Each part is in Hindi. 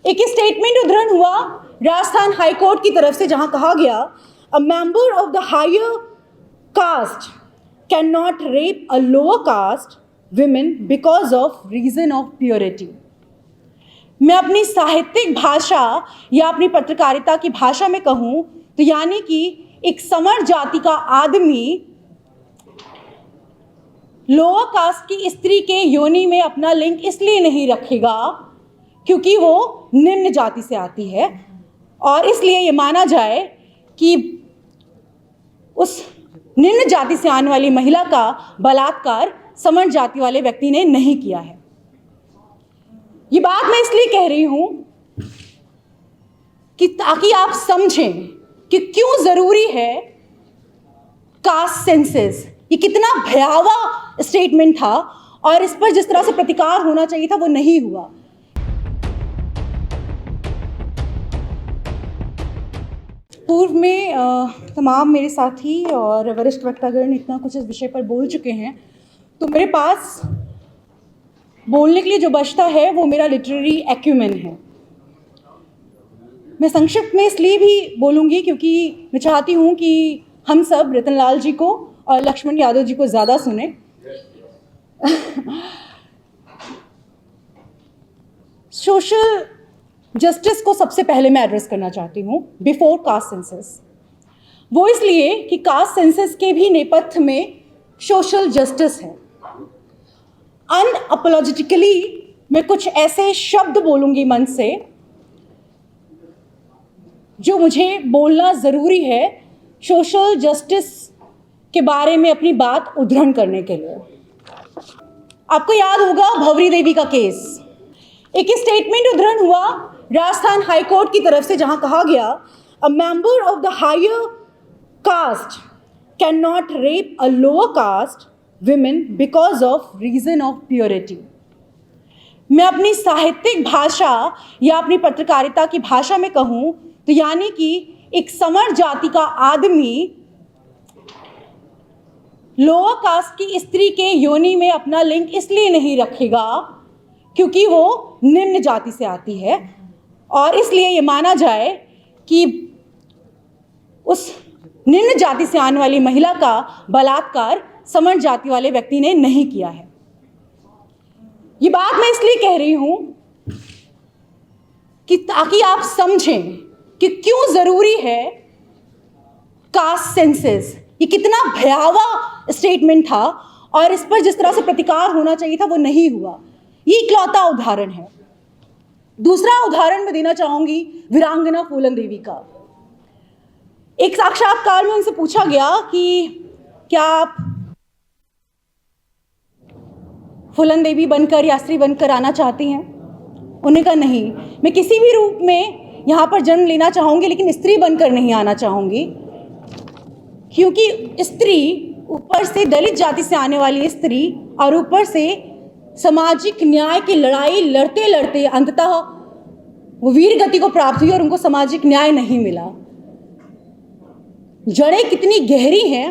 एक स्टेटमेंट उद्धरण हुआ राजस्थान हाई कोर्ट की तरफ से, जहां कहा गया a member of the higher caste can not rape a lower caste women because of reason of purity. मैं अपनी साहित्यिक भाषा या अपनी पत्रकारिता की भाषा में कहूं तो यानी कि एक समर जाति का आदमी लोअर कास्ट की स्त्री के योनि में अपना लिंग इसलिए नहीं रखेगा क्योंकि वो निम्न जाति से आती है, और इसलिए ये माना जाए कि उस निम्न जाति से आने वाली महिला का बलात्कार समर जाति वाले व्यक्ति ने नहीं किया है। ये बात मैं इसलिए कह रही हूं कि ताकि आप समझें कि क्यों जरूरी है कास्ट सेंसस। ये कितना भयावह स्टेटमेंट था और इस पर जिस तरह से प्रतिकार होना चाहिए था वो नहीं हुआ। पूर्व में तमाम मेरे साथी और वरिष्ठ वक्तागण इतना कुछ इस विषय पर बोल चुके हैं, तो मेरे पास बोलने के लिए जो बचता है वो मेरा लिटरेरी एक्यूमेन है। मैं संक्षिप्त में इसलिए भी बोलूँगी क्योंकि मैं चाहती हूँ कि हम सब रतनलाल जी को और लक्ष्मण यादव जी को ज़्यादा सुने। सोशल जस्टिस को सबसे पहले मैं एड्रेस करना चाहती हूँ बिफोर कास्ट सेंसस। वो इसलिए कि कास्ट सेंसस के भी नेपथ्य में सोशल जस्टिस है। अनअपोलॉजिटिकली मैं कुछ ऐसे शब्द बोलूँगी मन से जो मुझे बोलना ज़रूरी है सोशल जस्टिस के बारे में अपनी बात उद्धरण करने के लिए। आपको याद होगा भंवरी देवी का केस। एक स्टेटमेंट उद्धरण हुआ राजस्थान हाई कोर्ट की तरफ से, जहां कहा गया a member of the higher caste can not rape a lower caste women because of reason of purity. मैं अपनी साहित्यिक भाषा या अपनी पत्रकारिता की भाषा में कहूं तो यानी कि एक समर जाति का आदमी लोअर कास्ट की स्त्री के योनि में अपना लिंग इसलिए नहीं रखेगा क्योंकि वो निम्न जाति से आती है, और इसलिए ये माना जाए कि उस निम्न जाति से आने वाली महिला का बलात्कार समर जाति वाले व्यक्ति ने नहीं किया है। ये बात मैं इसलिए कह रही हूं कि ताकि आप समझें कि क्यों जरूरी है कास्ट सेंसस। ये कितना भयावह स्टेटमेंट था और इस पर जिस तरह से प्रतिकार होना चाहिए था वो नहीं हुआ। ये इकलौता उदाहरण है। दूसरा उदाहरण मैं देना चाहूंगी वीरांगना फूलन देवी का। एक साक्षात्कार में उनसे पूछा गया कि क्या आप फूलन देवी बनकर या स्त्री बनकर आना चाहती हैं। उन्होंने कहा नहीं, मैं किसी भी रूप में यहाँ पर जन्म लेना चाहूँगी लेकिन स्त्री बनकर नहीं आना चाहूँगी, क्योंकि स्त्री ऊपर से दलित जाति से आने वाली स्त्री और ऊपर से सामाजिक न्याय की लड़ाई लड़ते लड़ते अंततः वो वीर गति को प्राप्त हुई और उनको सामाजिक न्याय नहीं मिला। जड़ें कितनी गहरी हैं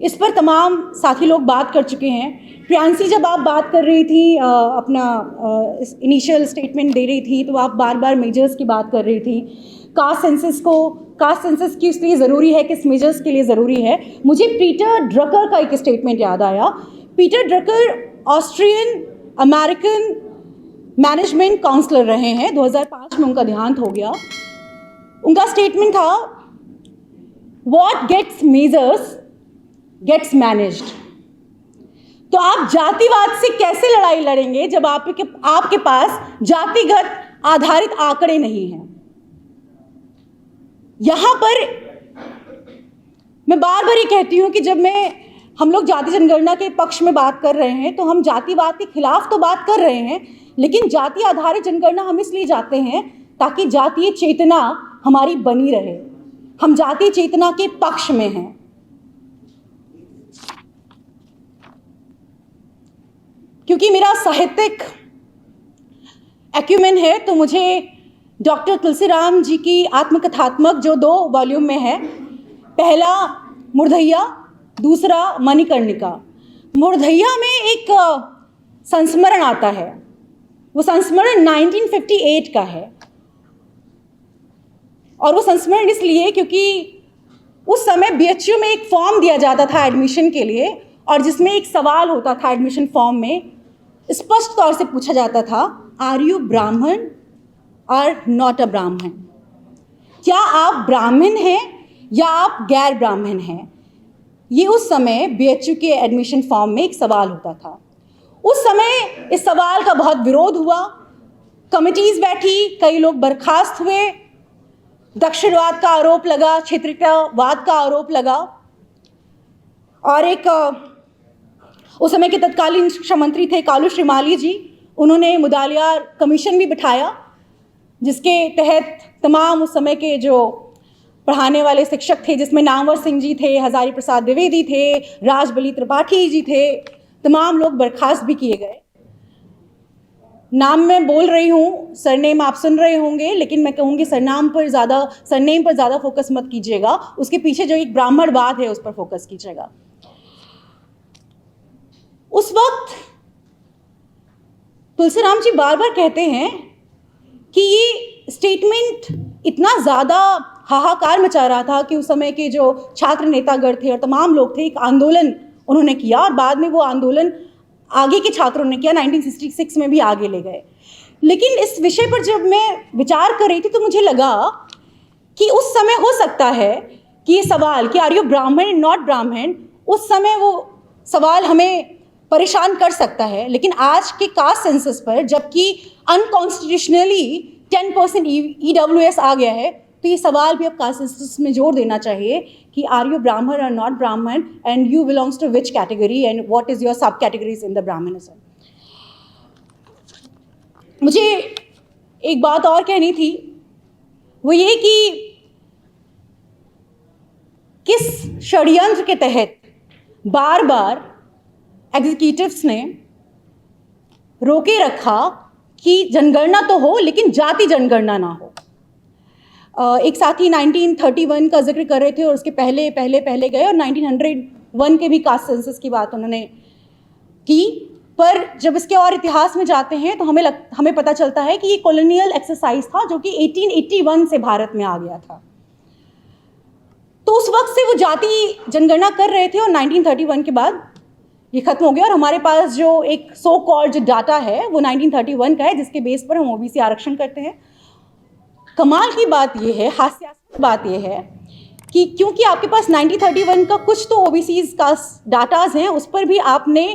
इस पर तमाम साथी लोग बात कर चुके हैं। प्रियांशी, जब आप बात कर रही थी अपना इनिशियल स्टेटमेंट दे रही थी तो आप बार बार मेजर्स की बात कर रही थी। कास्ट सेंसस की इसलिए ज़रूरी है, किस मेजर्स के लिए ज़रूरी है। मुझे पीटर ड्रकर का एक स्टेटमेंट याद आया। Peter Drucker Austrian American management counsellor रहे हैं। 2005 में उनका देहांत हो गया। उनका स्टेटमेंट था, what gets measures gets managed. तो आप जातिवाद से कैसे लड़ाई लड़ेंगे जब आपके पास जातिगत आधारित आंकड़े नहीं हैं। यहां पर मैं बार बार ये कहती हूं कि जब हम लोग जाति जनगणना के पक्ष में बात कर रहे हैं तो हम जातिवाद के खिलाफ तो बात कर रहे हैं, लेकिन जाति आधारित जनगणना हम इसलिए जाते हैं ताकि जातीय चेतना हमारी बनी रहे। हम जातीय चेतना के पक्ष में हैं। क्योंकि मेरा साहित्यिक एक्यूमेन है तो मुझे डॉक्टर तुलसीराम जी की आत्मकथात्मक जो 2 वॉल्यूम में है, पहला मुर्धैया, दूसरा मणिकर्णिका। मुर्धैया में एक संस्मरण आता है वो संस्मरण 1958 का है। और वो संस्मरण इसलिए क्योंकि उस समय बीएचयू में एक फॉर्म दिया जाता था एडमिशन के लिए, और जिसमें एक सवाल होता था एडमिशन फॉर्म में, स्पष्ट तौर से पूछा जाता था, आर यू ब्राह्मण और नॉट अ ब्राह्मण? क्या आप ब्राह्मण हैं या आप गैर ब्राह्मण हैं? ये उस समय बीएचयू के एडमिशन फॉर्म में एक सवाल होता था। उस समय इस सवाल का बहुत विरोध हुआ, कमिटीज बैठी, कई लोग बर्खास्त हुए, दक्षिणवाद का आरोप लगा, क्षेत्रीयवाद का आरोप लगा, और एक उस समय के तत्कालीन शिक्षा मंत्री थे कालू श्रीमाली जी, उन्होंने मुदालियार कमीशन भी बिठाया, जिसके तहत तमाम उस समय के जो पढ़ाने वाले शिक्षक थे, जिसमें नामवर सिंह जी थे, हजारी प्रसाद द्विवेदी थे, राजबली त्रिपाठी जी थे, तमाम लोग बर्खास्त भी किए गए। नाम मैं बोल रही हूँ, सरनेम आप सुन रहे होंगे, लेकिन मैं कहूँगी सरनेम पर ज़्यादा फोकस मत कीजिएगा, उसके पीछे जो एक ब्राह्मणवाद है उस पर फोकस कीजिएगा। उस वक्त तुलसीराम जी बार बार कहते हैं कि ये स्टेटमेंट इतना ज़्यादा हाहाकार मचा रहा था कि उस समय के जो छात्र नेतागण थे और तमाम लोग थे, एक आंदोलन उन्होंने किया, और बाद में वो आंदोलन आगे के छात्रों ने किया, 1966 में भी आगे ले गए। लेकिन इस विषय पर जब मैं विचार कर रही थी तो मुझे लगा कि उस समय हो सकता है कि ये सवाल कि आर यू ब्राह्मण एंड नॉट ब्राह्मण, उस समय वो सवाल हमें परेशान कर सकता है, लेकिन आज के कास्ट सेंसस पर जबकि अनकॉन्स्टिट्यूशनली 10% EWS आ गया है, तो ये सवाल भी अब कास्ट सेंसस में जोड़ देना चाहिए कि आर यू ब्राह्मण और not Brahmin, and you belongs to which category, and what is your sub categories in the Brahminism. मुझे एक बात और कहनी थी, वो ये कि किस षड्यंत्र के तहत बार बार एग्जीक्यूटिव्स ने रोके रखा कि जनगणना तो हो लेकिन जाति जनगणना ना हो। एक साथी 1931 का जिक्र कर रहे थे और उसके पहले गए, और 1901 के भी कास्ट सेंसस की बात उन्होंने की, पर जब इसके और इतिहास में जाते हैं तो हमें पता चलता है कि ये कॉलोनियल एक्सरसाइज था जो कि 1881 से भारत में आ गया था। तो उस वक्त से वो जाति जनगणना कर रहे थे, और 1931 के बाद ये खत्म हो गया, और हमारे पास जो एक सो कॉल्ड जो डाटा है वो 1931 का है, जिसके बेस पर हम ओबीसी आरक्षण करते हैं। कमाल की बात यह है, हास्यास्पद बात यह है कि क्योंकि आपके पास 1931 का कुछ तो ओबीसीज का डाटाज हैं, उस पर भी आपने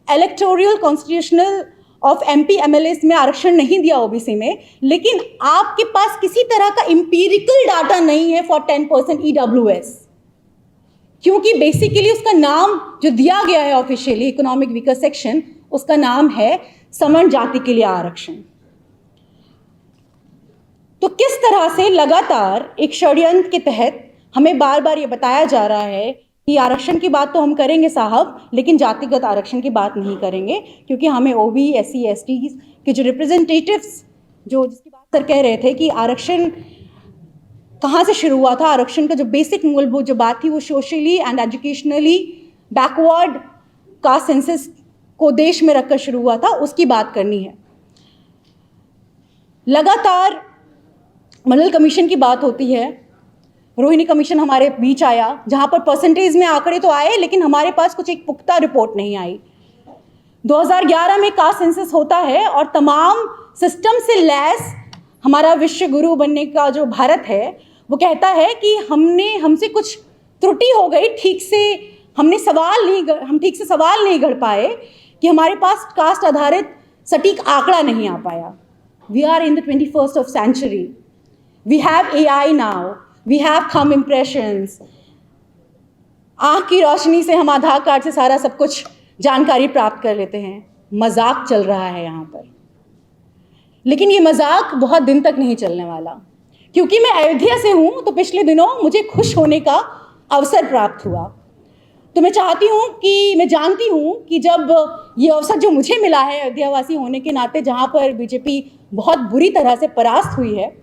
electoral constitutional of MP MLAs में आरक्षण नहीं दिया ओबीसी में, लेकिन आपके पास किसी तरह का इंपीरिकल डाटा नहीं है फॉर 10% EWS, क्योंकि बेसिकली उसका नाम जो दिया गया है ऑफिशियली, इकोनॉमिक वीकर सेक्शन, उसका नाम है सवर्ण जाति के लिए आरक्षण। तो किस तरह से लगातार एक षड्यंत्र के तहत हमें बार बार ये बताया जा रहा है कि आरक्षण की बात तो हम करेंगे साहब, लेकिन जातिगत आरक्षण की बात नहीं करेंगे, क्योंकि हमें ओबी, SC, ST के जो रिप्रेजेंटेटिव्स, जो जिसकी बात सर कह रहे थे कि आरक्षण कहाँ से शुरू हुआ था, आरक्षण का जो बेसिक मूलभूत जो बात थी वो socially and educationally backward caste census को देश में रखकर शुरू हुआ था, उसकी बात करनी है। लगातार मंडल कमीशन की बात होती है, रोहिणी कमीशन हमारे बीच आया, जहां पर परसेंटेज में आंकड़े तो आए लेकिन हमारे पास कुछ एक पुख्ता रिपोर्ट नहीं आई। 2011 में कास्ट सेंसस होता है और तमाम सिस्टम से लैस हमारा विश्व गुरु बनने का जो भारत है वो कहता है कि हमसे कुछ त्रुटि हो गई, ठीक से हम ठीक से सवाल नहीं गढ़ पाए, कि हमारे पास कास्ट आधारित सटीक आंकड़ा नहीं आ पाया। We are in the 21st century. We have AI now. We have thumb impressions. आँख की रोशनी से हम आधार कार्ड से सारा सब कुछ जानकारी प्राप्त कर लेते हैं। मजाक चल रहा है यहाँ पर, लेकिन ये मजाक बहुत दिन तक नहीं चलने वाला, क्योंकि मैं अयोध्या से हूँ तो पिछले दिनों मुझे खुश होने का अवसर प्राप्त हुआ। तो मैं जानती हूँ कि जब ये अवसर जो मुझे मिला है अयोध्यावासी होने के नाते, जहाँ पर बीजेपी बहुत बुरी तरह से परास्त हुई है,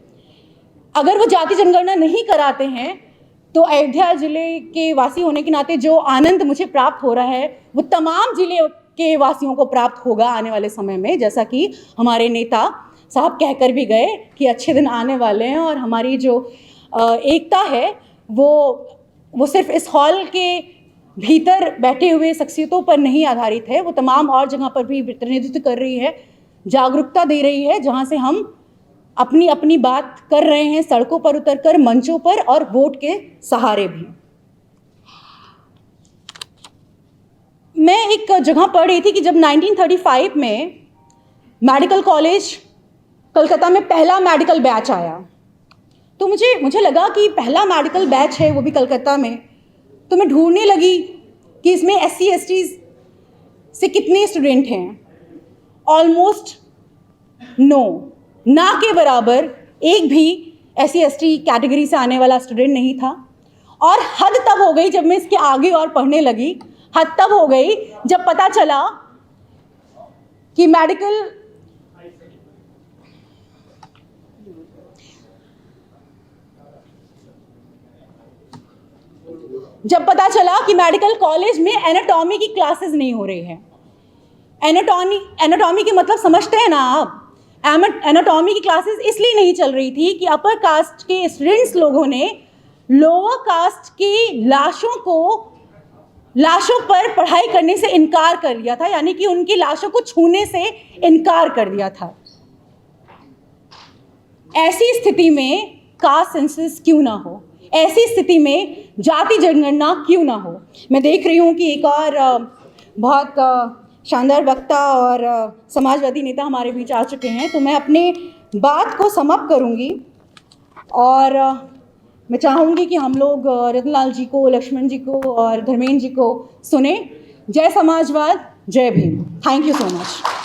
अगर वो जाति जनगणना नहीं कराते हैं तो अयोध्या जिले के वासी होने के नाते जो आनंद मुझे प्राप्त हो रहा है वो तमाम जिले के वासियों को प्राप्त होगा आने वाले समय में, जैसा कि हमारे नेता साहब कहकर भी गए कि अच्छे दिन आने वाले हैं। और हमारी जो एकता है वो सिर्फ इस हॉल के भीतर बैठे हुए शख्सियतों पर नहीं आधारित है, वो तमाम और जगह पर भी प्रतिनिधित्व कर रही है, जागरूकता दे रही है, जहाँ से हम अपनी अपनी बात कर रहे हैं, सड़कों पर उतरकर, मंचों पर और वोट के सहारे भी। मैं एक जगह पढ़ रही थी कि जब 1935 में मेडिकल कॉलेज कलकत्ता में पहला मेडिकल बैच आया, तो मुझे लगा कि पहला मेडिकल बैच है वो भी कलकत्ता में। तो मैं ढूंढने लगी कि इसमें SC ST से कितने स्टूडेंट हैं। ऑलमोस्ट ना के बराबर एक भी SC ST कैटेगरी से आने वाला स्टूडेंट नहीं था। और हद तब हो गई, जब मैं इसके आगे और पढ़ने लगी, हद तब हो गई जब पता चला कि मेडिकल कॉलेज में एनाटॉमी की क्लासेस नहीं हो रही है। एनाटॉमी के मतलब समझते हैं ना आप? एनाटॉमी की क्लासेस इसलिए नहीं चल रही थी कि अपर कास्ट के स्टूडेंट्स लोगों ने लोअर कास्ट की लाशों पर पढ़ाई करने से इनकार कर दिया था, यानी कि उनकी लाशों को छूने से इनकार कर दिया था। ऐसी स्थिति में कास्ट सेंसस क्यों ना हो, ऐसी स्थिति में जाति जनगणना क्यों ना हो। मैं देख रही हूँ कि एक और बहुत शानदार वक्ता और समाजवादी नेता हमारे बीच आ चुके हैं, तो मैं अपने बात को समाप्त करूँगी और मैं चाहूँगी कि हम लोग रतनलाल जी को, लक्ष्मण जी को और धर्मेंद्र जी को सुने। जय समाजवाद, जय Bhim. Thank you so much.